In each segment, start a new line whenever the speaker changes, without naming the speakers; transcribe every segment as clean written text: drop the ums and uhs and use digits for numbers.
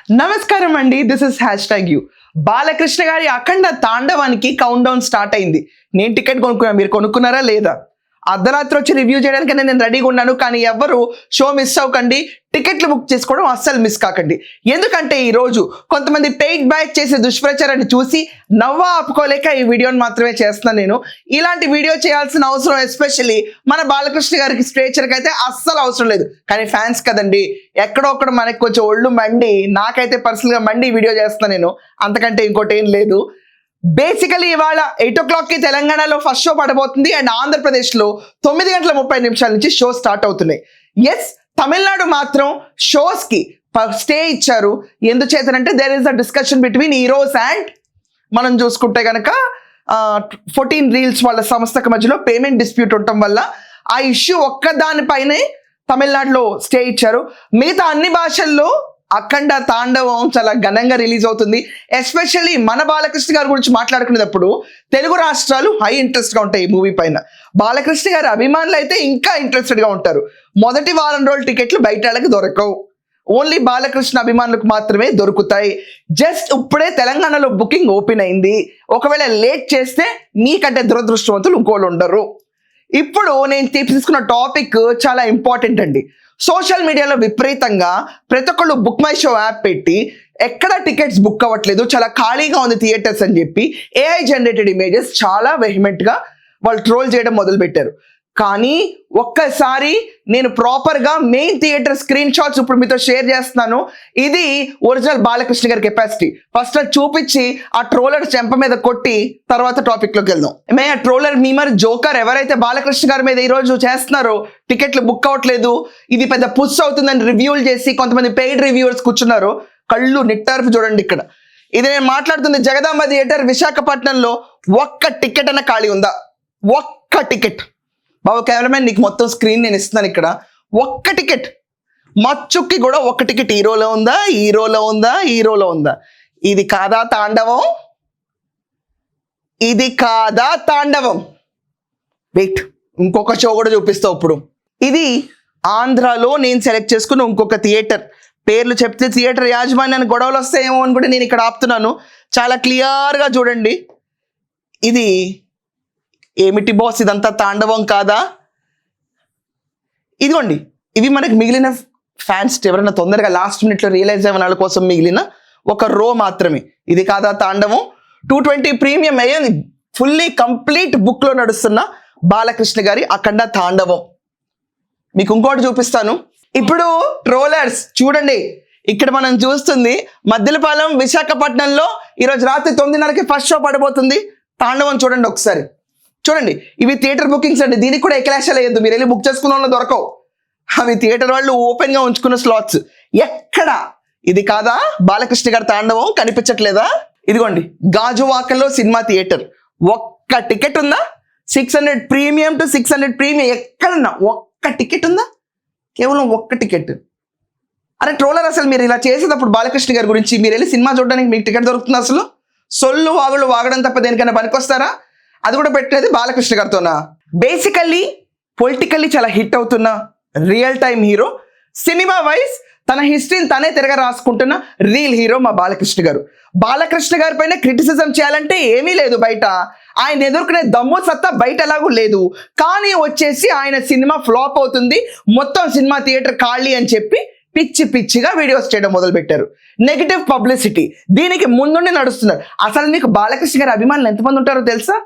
నమస్కారం అండి, this is #you. Balakrishna గారి అఖండ తాండవానికి కౌంట్ డౌన్ స్టార్ట్ అయింది. నేను టికెట్ కొనుక్కున్నాను, మీరు కొనుక్కున్నారా లేదా? అర్ధరాత్రి వచ్చి రివ్యూ చేయడానికి నేను రెడీగా ఉన్నాను, కానీ ఎవ్వరు షో మిస్ అవ్వకండి. టికెట్లు బుక్ చేసుకోవడం అస్సలు మిస్ కాకండి. ఎందుకంటే ఈరోజు కొంతమంది పెయిడ్ బ్యాచ్ చేసే దుష్ప్రచారాన్ని చూసి నవ్వా ఆపుకోలేక ఈ వీడియోని మాత్రమే చేస్తున్నాను. నేను ఇలాంటి వీడియో చేయాల్సిన అవసరం ఎస్పెషల్లీ మన బాలకృష్ణ గారికి స్ట్రేచర్కి అయితే అస్సలు అవసరం లేదు, కానీ ఫ్యాన్స్ కదండి, ఎక్కడో ఒక్కడ మనకి కొంచెం ఒళ్ళు మండి, నాకైతే పర్సనల్గా మండి వీడియో చేస్తున్నాను నేను, అంతకంటే ఇంకోటి ఏం లేదు. బేసికలీ ఇవాళ 8 o'clock కి తెలంగాణలో ఫస్ట్ షో పడబోతుంది అండ్ ఆంధ్రప్రదేశ్లో 9:30 నుంచి షో స్టార్ట్ అవుతున్నాయి. ఎస్, తమిళనాడు మాత్రం షోస్ కి స్టే ఇచ్చారు. ఎందుచేతనంటే there is a discussion between heroes and మనం చూసుకుంటే కనుక 14 Reels వాళ్ళ సంస్థకు మధ్యలో పేమెంట్ డిస్ప్యూట్ ఉండటం వల్ల ఆ ఇష్యూ ఒక్కదానిపైనే తమిళనాడులో స్టే ఇచ్చారు. మిగతా అన్ని భాషల్లో అఖండ తాండవం చాలా ఘనంగా రిలీజ్ అవుతుంది. ఎస్పెషల్లీ మన బాలకృష్ణ గారి గురించి మాట్లాడుకునేటప్పుడు తెలుగు రాష్ట్రాలు హై ఇంట్రెస్ట్గా ఉంటాయి ఈ మూవీ పైన. బాలకృష్ణ గారి అభిమానులు అయితే ఇంకా ఇంట్రెస్టెడ్గా ఉంటారు. మొదటి వారం రోజుల టికెట్లు బయట వాళ్ళకి దొరకవు, ఓన్లీ బాలకృష్ణ అభిమానులకు మాత్రమే దొరుకుతాయి. జస్ట్ ఇప్పుడే తెలంగాణలో బుకింగ్ ఓపెన్ అయింది. ఒకవేళ లేట్ చేస్తే మీకంటే దురదృష్టవంతులు ఇంకోళ్ళు ఉండరు. ఇప్పుడు నేను తీసుకున్న టాపిక్ చాలా ఇంపార్టెంట్ అండి. సోషల్ మీడియాలో విపరీతంగా ప్రతి ఒక్కళ్ళు బుక్ మై షో యాప్ పెట్టి ఎక్కడ టికెట్స్ బుక్ అవ్వట్లేదు, చాలా ఖాళీగా ఉంది థియేటర్స్ అని చెప్పి AI జనరేటెడ్ ఇమేజెస్ చాలా వెహిమెంట్గా వాళ్ళు ట్రోల్ చేయడం మొదలుపెట్టారు. కానీ ఒక్కసారి నేను ప్రాపర్గా మెయిన్ థియేటర్ స్క్రీన్ షాట్స్ ఇప్పుడు మీతో షేర్ చేస్తున్నాను. ఇది ఒరిజినల్ బాలకృష్ణ గారి కెపాసిటీ. ఫస్ట్ అది చూపించి ఆ ట్రోలర్ చెంప మీద కొట్టి తర్వాత టాపిక్లోకి వెళ్దాం. ఆ ట్రోలర్ మీమర్ జోకర్ ఎవరైతే బాలకృష్ణ గారి మీద ఈరోజు చేస్తున్నారో టికెట్లు బుక్ అవ్వట్లేదు, ఇది పెద్ద పుష్ అవుతుందని రివ్యూలు చేసి కొంతమంది పెయిడ్ రివ్యూవర్స్ కూర్చున్నారు. కళ్ళు నిట్టార్పు చూడండి. ఇక్కడ ఇది నేను మాట్లాడుతుంది జగదాంబ థియేటర్ విశాఖపట్నంలో. ఒక్క టికెట్ అన్న ఖాళీ ఉందా? ఒక్క టికెట్. బాబు కెమెరామెన్, నీకు మొత్తం స్క్రీన్ నేను ఇస్తున్నాను. ఇక్కడ ఒక్క టికెట్, మచ్చుక్కి కూడా ఒక్క టికెట్ హీరోలో ఉందా, హీరోలో ఉందా, హీరోలో ఉందా? ఇది కాదా తాండవం? ఇది కాదా తాండవం? వెయిట్, ఇంకొక షో కూడా చూపిస్తావు ఇప్పుడు. ఇది ఆంధ్రాలో నేను సెలెక్ట్ చేసుకున్న ఇంకొక థియేటర్. పేర్లు చెప్తే థియేటర్ యాజమాన్యానికి గొడవలు వస్తాయేమో అని కూడా నేను ఇక్కడ ఆపుతున్నాను. చాలా క్లియర్గా చూడండి. ఇది ఏమిటి బాస్, ఇదంతా తాండవం కాదా? ఇదిగోండి, ఇవి మనకి మిగిలిన ఫ్యాన్స్ ఎవరైనా తొందరగా లాస్ట్ మినిట్లో రియలైజ్ అయ్యే వాళ్ళ కోసం మిగిలిన ఒక రో మాత్రమే. ఇది కాదా తాండవం? 220 ప్రీమియం అయ్యేది ఫుల్లీ కంప్లీట్ బుక్లో నడుస్తున్న బాలకృష్ణ గారి అఖండ తాండవం. మీకు ఇంకోటి చూపిస్తాను. ఇప్పుడు ట్రోలర్స్ చూడండి. ఇక్కడ మనం చూస్తుంది మద్దిలపాలెం విశాఖపట్నంలో ఈరోజు రాత్రి 9:30కి ఫస్ట్ షో పడబోతుంది. తాండవం చూడండి ఒకసారి. చూడండి, ఇవి థియేటర్ బుకింగ్స్ అండి. దీనికి కూడా ఎకలాషాలు వేయద్దు, మీరు వెళ్ళి బుక్ చేసుకున్న వాళ్ళు దొరకవు. అవి థియేటర్ వాళ్ళు ఓపెన్గా ఉంచుకున్న స్లాట్స్. ఎక్కడ ఇది కాదా బాలకృష్ణ గారి తాండవం? కనిపించట్లేదా? ఇదిగోండి, గాజువాకలో సినిమా థియేటర్. ఒక్క టికెట్ ఉందా? 600 ప్రీమియం టు 600 ప్రీమియం. ఎక్కడన్నా ఒక్క టికెట్ ఉందా? కేవలం ఒక్క టికెట్. అరే ట్రోలర్, అసలు మీరు ఇలా చేసేటప్పుడు బాలకృష్ణ గారి గురించి మీరు వెళ్ళి సినిమా చూడడానికి మీకు టికెట్ దొరుకుతుంది? అసలు సొల్లు వాగులు వాగడం తప్ప దేనికైనా పనికొస్తారా? అది కూడా పెట్టేది బాలకృష్ణ గారితోనా? బేసికల్లీ పొలిటికల్లీ చాలా హిట్ అవుతున్న real time hero, cinema wise తన హిస్టరీని తనే తిరగ రాసుకుంటున్న రియల్ హీరో మా బాలకృష్ణ గారు. బాలకృష్ణ గారి పైన క్రిటిసిజం చేయాలంటే ఏమీ లేదు బయట. ఆయన ఎదుర్కొనే దమ్ము సత్తా బయట ఎలాగూ లేదు. కానీ వచ్చేసి ఆయన సినిమా ఫ్లాప్ అవుతుంది, మొత్తం సినిమా థియేటర్ ఖాళీ అని చెప్పి పిచ్చి పిచ్చిగా వీడియోస్ చేయడం మొదలుపెట్టారు. నెగిటివ్ పబ్లిసిటీ దీనికి ముందుండి నడుస్తున్నారు. అసలు మీకు బాలకృష్ణ గారి అభిమానులు ఎంతమంది ఉంటారో తెలుసా?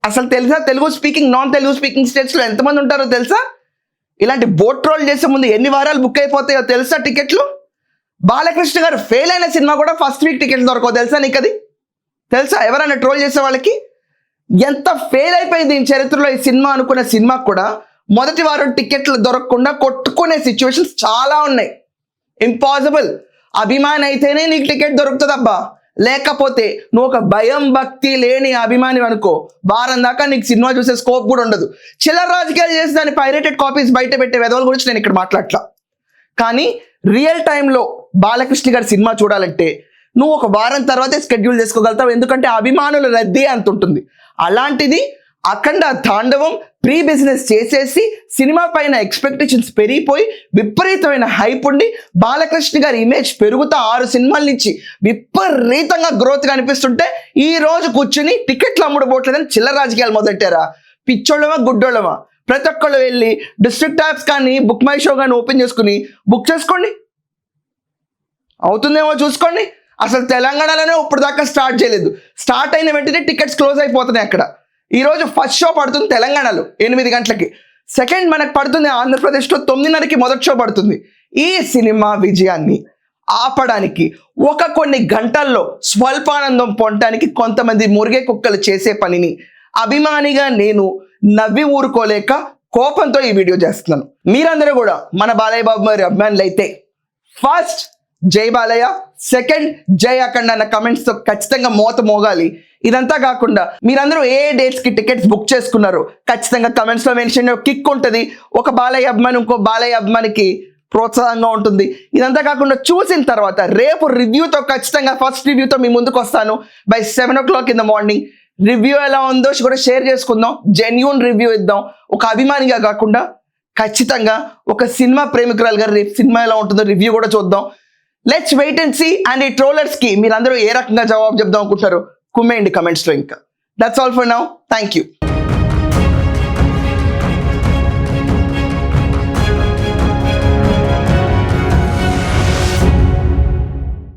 అసలు తెలుసా? Telugu speaking, non Telugu speaking స్టేట్స్లో ఎంతమంది ఉంటారో తెలుసా? ఇలాంటి బోట్ ట్రోల్ చేసే ముందు ఎన్ని వారాలు బుక్ అయిపోతాయో తెలుసా టికెట్లు? బాలకృష్ణ గారు ఫెయిల్ అయిన సినిమా కూడా ఫస్ట్ వీక్ టికెట్లు దొరకవు తెలుసా? నీకు అది తెలుసా? ఎవరైనా ట్రోల్ చేసే వాళ్ళకి ఎంత ఫెయిల్ అయిపోయింది ఈ చరిత్రలో ఈ సినిమా అనుకున్న సినిమాకు కూడా మొదటి వారం టికెట్లు దొరకకుండా కొట్టుకునే సిచ్యువేషన్స్ చాలా ఉన్నాయి. ఇంపాసిబుల్. అభిమాని అయితేనే నీకు టికెట్ దొరుకుతుంది అబ్బా, లేకపోతే నువ్వు ఒక భయం భక్తి లేని అభిమాని అనుకో, వారం దాకా నీకు సినిమా చూసే స్కోప్ కూడా ఉండదు. చిల్లర రాజకీయాలు చేసి దాని పైరేటెడ్ కాపీస్ బయట పెట్టే వెధవల గురించి నేను ఇక్కడ మాట్లాడట్లా. కానీ రియల్ టైంలో బాలకృష్ణ గారి సినిమా చూడాలంటే నువ్వు ఒక వారం తర్వాతే షెడ్యూల్ చేసుకోగలుగుతావు, ఎందుకంటే అభిమానుల రద్దీ అంత ఉంటుంది. అలాంటిది అఖండ తాండవం ప్రీ బిజినెస్ చేసేసి సినిమా పైన ఎక్స్పెక్టేషన్స్ పెరిగిపోయి విపరీతమైన హైప్ ఉండి బాలకృష్ణ గారి ఇమేజ్ పెరుగుతా 6 సినిమాల నుంచి విపరీతంగా గ్రోత్ కనిపిస్తుంటే ఈ రోజు కూర్చుని టికెట్లు అమ్ముడుపోవట్లేదని చిల్లర రాజకీయాలు మొదలెట్టారా? పిచ్చోళ్ళమా గుడ్డోళ్ళమా? ప్రతి ఒక్కళ్ళు వెళ్ళి డిస్ట్రిక్ట్ యాప్స్ కానీ బుక్ మై షో కానీ ఓపెన్ చేసుకుని బుక్ చేసుకోండి, అవుతుందేమో చూసుకోండి. అసలు తెలంగాణలోనే ఇప్పుడు దాకా స్టార్ట్ చేయలేదు, స్టార్ట్ అయిన వెంటనే టికెట్స్ క్లోజ్ అయిపోతున్నాయి అక్కడ. ఈరోజు ఫస్ట్ షో పడుతుంది తెలంగాణలో 8 గంటలకి, సెకండ్ మనకు పడుతుంది ఆంధ్రప్రదేశ్లో 9:30కి మొదటి షో పడుతుంది. ఈ సినిమా విజయాన్ని ఆపడానికి కొన్ని గంటల్లో స్వల్పానందం పొందడానికి కొంతమంది మురిగే కుక్కలు చేసే పనిని అభిమానిగా నేను నవ్వి ఊరుకోలేక కోపంతో ఈ వీడియో చేస్తున్నాను. మీరందరూ కూడా మన బాలయ్య బాబు గారి అభిమానులు అయితే ఫస్ట్ జై బాలయ్య, సెకండ్ జై అఖండ అన్న కమెంట్స్ తో ఖచ్చితంగా మోత మోగాలి. ఇదంతా కాకుండా మీరందరూ ఏ డేట్స్ కి టికెట్స్ బుక్ చేసుకున్నారు ఖచ్చితంగా కమెంట్స్ లో మెన్షన్, కిక్ ఉంటుంది. ఒక బాలయ్య అభిమాని ఇంకో బాలయ్య అభిమానికి ప్రోత్సాహంగా ఉంటుంది. ఇదంతా కాకుండా చూసిన తర్వాత రేపు రివ్యూతో ఖచ్చితంగా ఫస్ట్ రివ్యూతో మీ ముందుకు వస్తాను by 7 o'clock in the morning. Review ఎలా ఉందో కూడా షేర్ చేసుకుందాం, జెన్యూన్ రివ్యూ ఇద్దాం. ఒక అభిమానిగా కాకుండా ఖచ్చితంగా ఒక సినిమా ప్రేమికురాలుగా రేపు సినిమా ఎలా ఉంటుందో రివ్యూ కూడా చూద్దాం. Let's wait and see. And ఈ ట్రోలర్స్ కి మీరందరూ ఏ రకంగా జవాబు చెప్దాం అనుకుంటారు కుమ్మేయండి కమెంట్స్ లో. ఇంకా that's all for now, thank you.